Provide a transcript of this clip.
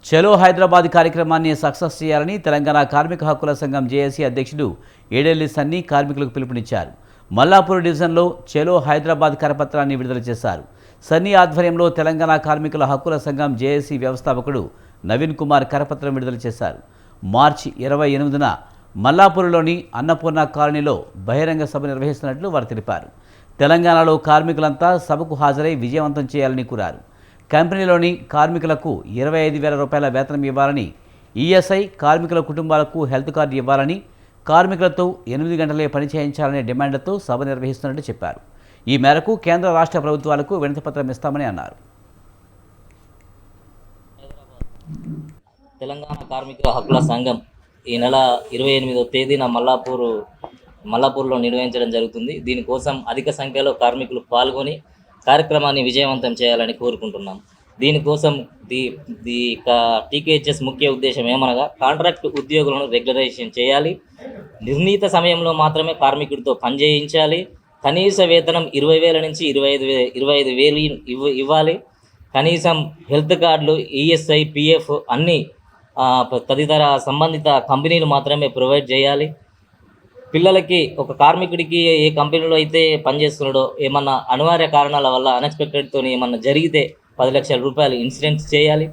చలో హైదరాబాద్ కార్యక్రమాన్ని సక్సెస్ చేయాలని తెలంగాణ కార్మిక హక్కుల సంఘం జేఏసీ అధ్యక్షుడు ఏడెల్లి సన్నీ కార్మికులకు పిలుపునిచ్చారు. మల్లాపూర్ డివిజన్లో చలో హైదరాబాద్ కరపత్రాన్ని విడుదల చేశారు. సన్నీ ఆధ్వర్యంలో తెలంగాణ కార్మికుల హక్కుల సంఘం జేఏసీ వ్యవస్థాపకుడు నవీన్ కుమార్ కరపత్రం విడుదల చేశారు. మార్చి 28న మల్లాపూర్లోని అన్నపూర్ణ కాలనీలో బహిరంగ సభ నిర్వహిస్తున్నట్లు వారు తెలిపారు. తెలంగాణలో కార్మికులంతా సభకు హాజరై విజయవంతం చేయాలని కోరారు. కంపెనీలోని కార్మికులకు 25,000 రూపాయల వేతనం ఇవ్వాలని, ఈఎస్ఐ, కార్మికుల కుటుంబాలకు హెల్త్ కార్డు ఇవ్వాలని, కార్మికులతో 8 గంటలే పని చేయించాలనే డిమాండ్లతో సభ నిర్వహిస్తున్నట్టు చెప్పారు. ఈ మేరకు కేంద్ర రాష్ట్ర ప్రభుత్వాలకు వినతిపత్రం ఇస్తామని అన్నారు. తెలంగాణ కార్మికుల హక్కుల సంఘం ఈ నెల 28వ తేదీన మల్లాపూర్లో నిర్వహించడం జరుగుతుంది. దీనికోసం అధిక సంఖ్యలో కార్మికులు పాల్గొని కార్యక్రమాన్ని విజయవంతం చేయాలని కోరుకుంటున్నాం. దీనికోసం టీకేహెచ్ఎస్ ముఖ్య ఉద్దేశం ఏమనగా కాంట్రాక్ట్ ఉద్యోగులను రెగ్యులరైజేషన్ చేయాలి, నిర్ణీత సమయంలో మాత్రమే కార్మికుడితో పనిచేయించాలి, కనీస వేతనం 20,000 నుంచి 25,000 ఇవ్వాలి, కనీసం హెల్త్ కార్డులు, ఈఎస్ఐ, పిఎఫ్ అన్నీ తదితర సంబంధిత కంపెనీలు మాత్రమే ప్రొవైడ్ చేయాలి. పిల్లలకి ఒక కార్మికుడికి ఏ కంపెనీలో అయితే పనిచేస్తున్నాడో ఏమన్నా అనివార్య కారణాల వల్ల అన్ఎక్స్పెక్టెడ్తో ఏమన్నా జరిగితే 10 లక్షల రూపాయలు ఇన్సూరెన్స్ చేయాలి.